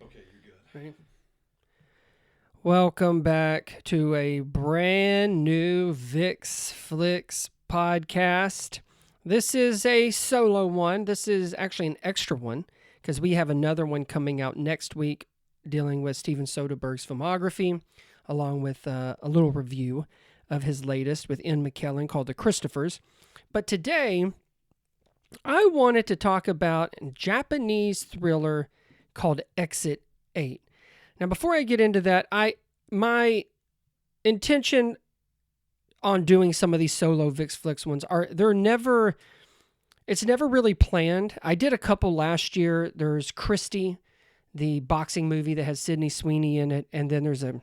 Okay, you're good. Right. Welcome back to a brand new Vicks Flicks podcast. This is a solo one. This is actually an extra one because we have another one coming out next week dealing with Steven Soderbergh's filmography, along with a little review of his latest with Ian McKellen called The Christophers. But today, I wanted to talk about a Japanese thriller called Exit 8. Now, before I get into that, my intention on doing some of these solo Vix Flicks ones it's never really planned. I did a couple last year. There's Christie, the boxing movie that has Sydney Sweeney in it, and then there's a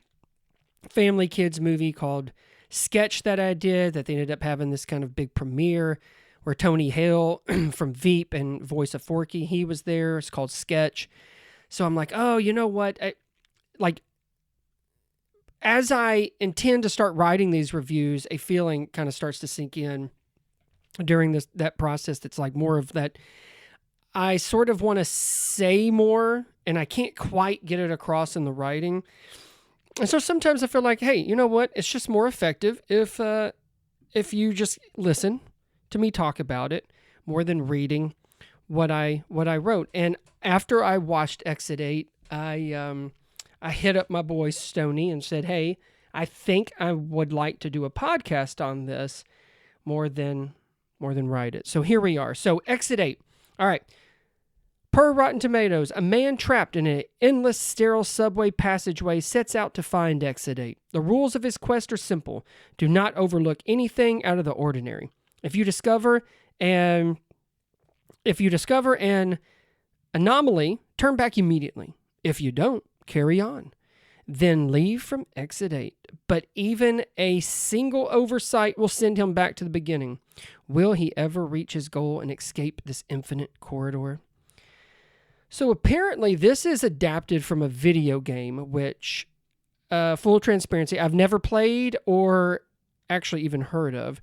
family kids movie called Sketch that I did that they ended up having this kind of big premiere where Tony Hale from Veep and voice of Forky, he was there. It's called Sketch. So I'm like, oh, you know what? As I intend to start writing these reviews, a feeling kind of starts to sink in during that process that's like more of that. I sort of want to say more, and I can't quite get it across in the writing. And so sometimes I feel like, hey, you know what? It's just more effective if you just listen to me talk about it more than reading what I wrote. And after I watched Exit 8, I hit up my boy Stoney and said, hey, I think I would like to do a podcast on this more than write it. So here we are. So Exit 8. All right. Per Rotten Tomatoes, a man trapped in an endless sterile subway passageway sets out to find Exit 8. The rules of his quest are simple. Do not overlook anything out of the ordinary. If you discover an anomaly, turn back immediately. If you don't, carry on. Then leave from Exit 8. But even a single oversight will send him back to the beginning. Will he ever reach his goal and escape this infinite corridor? So apparently this is adapted from a video game, which, full transparency, I've never played or actually even heard of.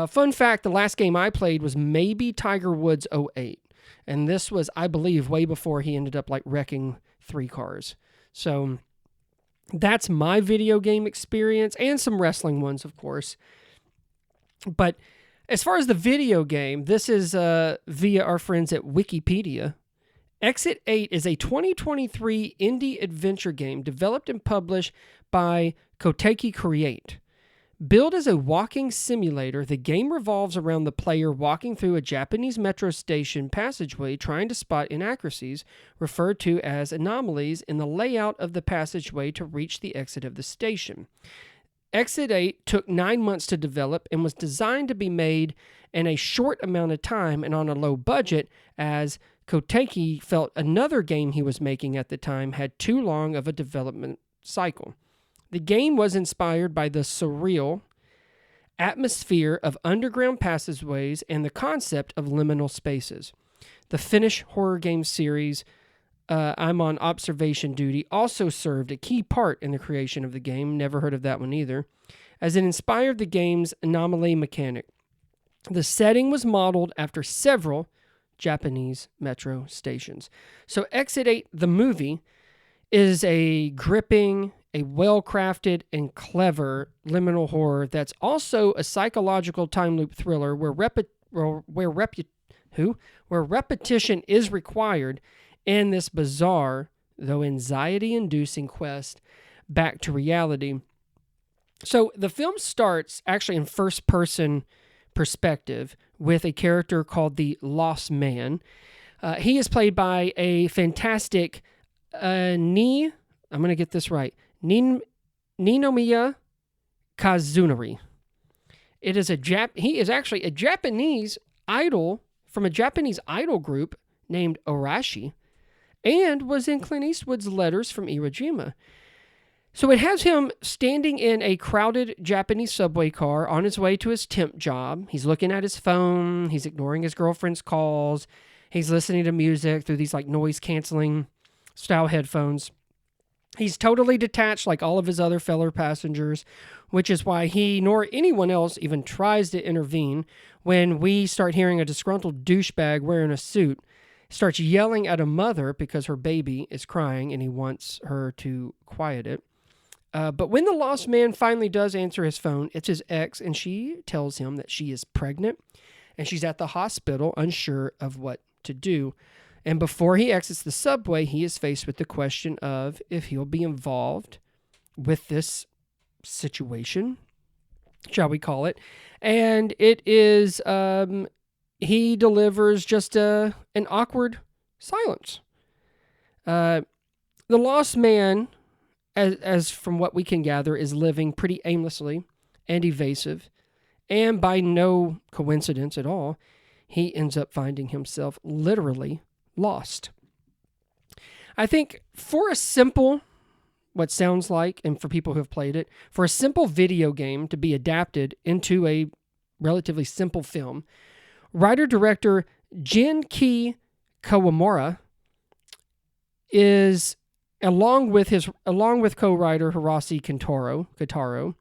Fun fact, the last game I played was maybe Tiger Woods '08. And this was, I believe, way before he ended up like wrecking 3 cars. So that's my video game experience and some wrestling ones, of course. But as far as the video game, this is via our friends at Wikipedia. Exit 8 is a 2023 indie adventure game developed and published by Koteki Create. Billed as a walking simulator, the game revolves around the player walking through a Japanese metro station passageway trying to spot inaccuracies, referred to as anomalies, in the layout of the passageway to reach the exit of the station. Exit 8 took 9 months to develop and was designed to be made in a short amount of time and on a low budget, as Koteki felt another game he was making at the time had too long of a development cycle. The game was inspired by the surreal atmosphere of underground passageways and the concept of liminal spaces. The Finnish horror game series I'm on Observation Duty also served a key part in the creation of the game, never heard of that one either, as it inspired the game's anomaly mechanic. The setting was modeled after several Japanese metro stations. So Exit 8, the movie, is a gripping, a well-crafted and clever liminal horror that's also a psychological time loop thriller where repetition is required in this bizarre, though anxiety-inducing quest back to reality. So the film starts actually in first-person perspective with a character called the Lost Man. He is played by a fantastic I'm going to get this right, Ninomiya Kazunari. He is actually a Japanese idol from a Japanese idol group named Arashi, and was in Clint Eastwood's Letters from Iwo Jima. So it has him standing in a crowded Japanese subway car on his way to his temp job. He's looking at his phone. He's ignoring his girlfriend's calls. He's listening to music through these like noise-canceling style headphones. He's totally detached like all of his other fellow passengers, which is why he nor anyone else even tries to intervene when we start hearing a disgruntled douchebag wearing a suit starts yelling at a mother because her baby is crying and he wants her to quiet it. But when the lost man finally does answer his phone, it's his ex, and she tells him that she is pregnant and she's at the hospital, unsure of what to do. And before he exits the subway, he is faced with the question of if he'll be involved with this situation, shall we call it. And it is, he delivers just an awkward silence. The lost man, as from what we can gather, is living pretty aimlessly and evasive. And by no coincidence at all, he ends up finding himself literally lost. I think for a simple, what sounds like, and for people who have played it, for a simple video game to be adapted into a relatively simple film, writer-director Genki Kawamura is, along with co-writer Hirose Kitaro,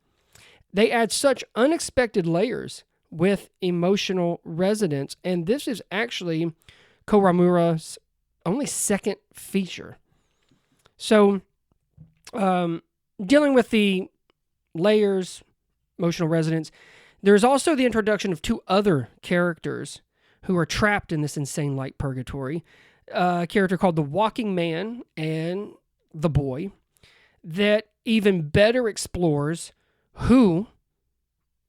they add such unexpected layers with emotional resonance, and this is actually Kawamura's only second feature. So, dealing with the layers, emotional resonance, there's also the introduction of two other characters who are trapped in this insane light purgatory. A character called the Walking Man and the Boy that even better explores who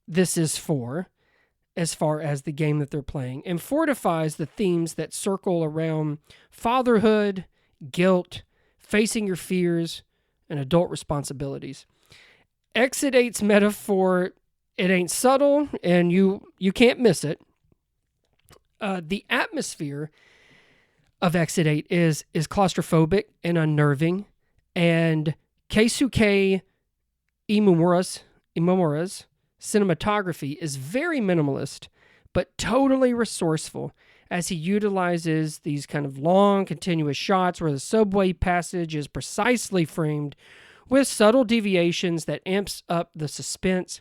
this is for as far as the game that they're playing, and fortifies the themes that circle around fatherhood, guilt, facing your fears, and adult responsibilities. Exit 8's metaphor, it ain't subtle, and you can't miss it. The atmosphere of Exit 8 is claustrophobic and unnerving, and Keisuke Imamura's cinematography is very minimalist, but totally resourceful, as he utilizes these kind of long, continuous shots where the subway passage is precisely framed with subtle deviations that amps up the suspense.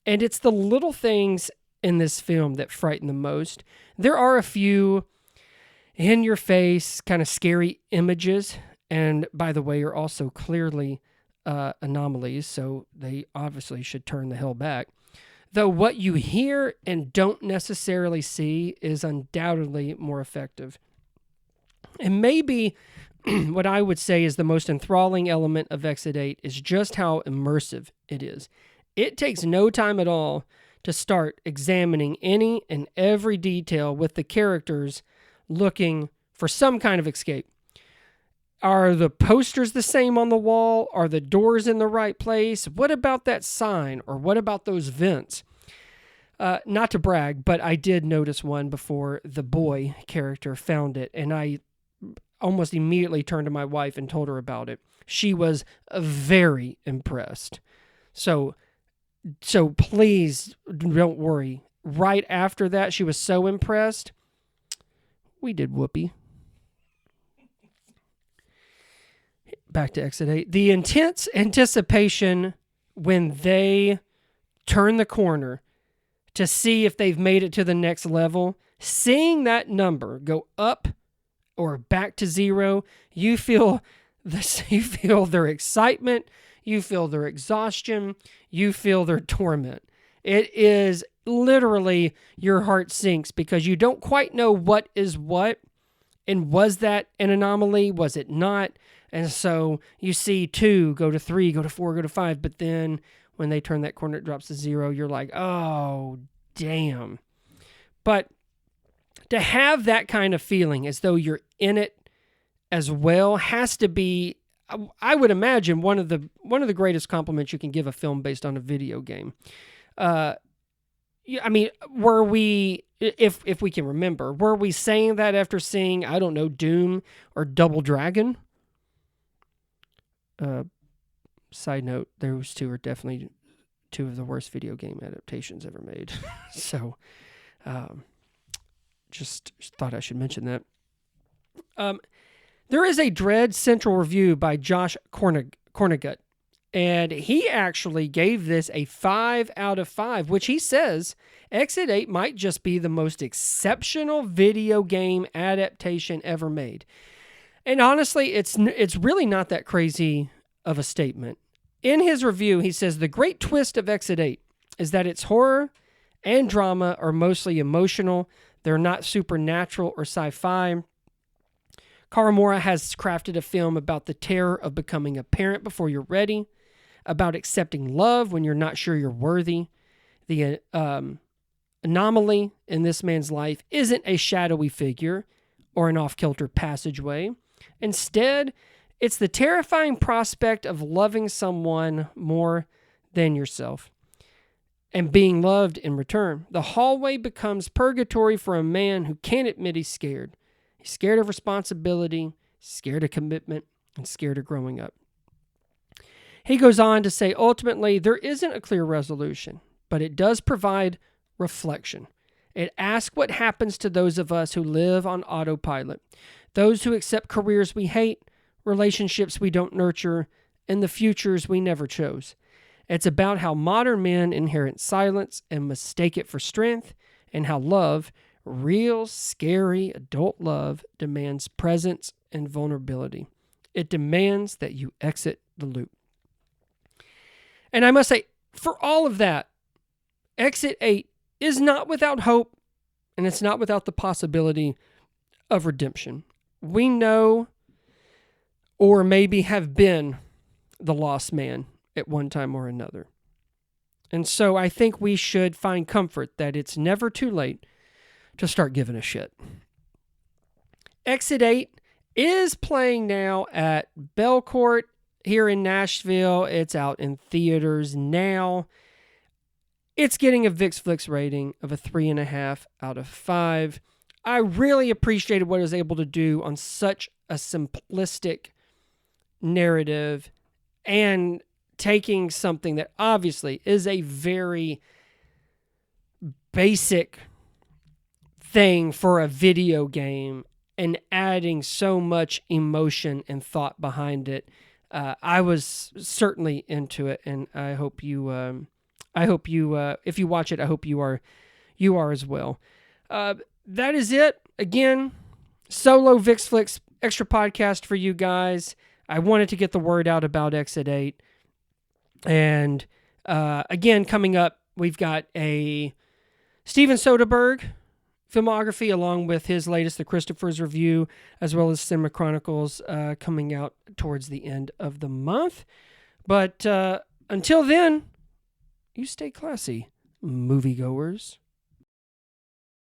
And it's the little things in this film that frighten the most. There are a few in-your-face, kind of scary images, and by the way, are also clearly anomalies, so they obviously should turn the hell back. Though what you hear and don't necessarily see is undoubtedly more effective. And maybe what I would say is the most enthralling element of Exit 8 is just how immersive it is. It takes no time at all to start examining any and every detail with the characters looking for some kind of escape. Are the posters the same on the wall? Are the doors in the right place? What about that sign? Or what about those vents? Not to brag, but I did notice one before the boy character found it, and I almost immediately turned to my wife and told her about it. She was very impressed. So please don't worry. Right after that, she was so impressed. We did whoopee. Back to Exit 8. The intense anticipation when they turn the corner to see if they've made it to the next level, seeing that number go up or back to zero, you feel their excitement, you feel their exhaustion, you feel their torment. It is literally, your heart sinks because you don't quite know what is what, and was that an anomaly? Was it not? And so you see 2 go to 3, go to 4, go to 5, but then when they turn that corner, it drops to 0. You're like, oh, damn. But to have that kind of feeling as though you're in it as well has to be, I would imagine, one of the greatest compliments you can give a film based on a video game. I mean, were we, if we can remember, were we saying that after seeing, I don't know, Doom or Double Dragon? Side note, those two are definitely 2 of the worst video game adaptations ever made. So, just thought I should mention that. There is a Dread Central review by Josh Cornigut And he actually gave this a 5 out of 5, which he says Exit 8 might just be the most exceptional video game adaptation ever made. And honestly, it's really not that crazy of a statement. In his review, he says the great twist of Exit 8 is that its horror and drama are mostly emotional. They're not supernatural or sci-fi. Karamura has crafted a film about the terror of becoming a parent before you're ready, about accepting love when you're not sure you're worthy. The anomaly in this man's life isn't a shadowy figure or an off-kilter passageway. Instead, it's the terrifying prospect of loving someone more than yourself and being loved in return. The hallway becomes purgatory for a man who can't admit he's scared. He's scared of responsibility, scared of commitment, and scared of growing up. He goes on to say, ultimately, there isn't a clear resolution, but it does provide reflection. It asks what happens to those of us who live on autopilot, those who accept careers we hate, relationships we don't nurture, and the futures we never chose. It's about how modern men inherit silence and mistake it for strength, and how love, real, scary adult love, demands presence and vulnerability. It demands that you exit the loop. And I must say, for all of that, Exit 8 is not without hope, and it's not without the possibility of redemption. We know, or maybe have been, the lost man at one time or another. And so I think we should find comfort that it's never too late to start giving a shit. Exit 8 is playing now at Belcourt here in Nashville. It's out in theaters now. It's getting a Vick Flicks rating of a 3.5 out of 5. I really appreciated what it was able to do on such a simplistic narrative and taking something that obviously is a very basic thing for a video game and adding so much emotion and thought behind it. I was certainly into it, and I hope you, if you watch it, I hope you are as well. That is it. Again, solo Vick Flicks extra podcast for you guys. I wanted to get the word out about Exit 8. And again, coming up, we've got a Steven Soderbergh filmography along with his latest, The Christopher's Review, as well as Cinema Chronicles coming out towards the end of the month. But until then, you stay classy, moviegoers.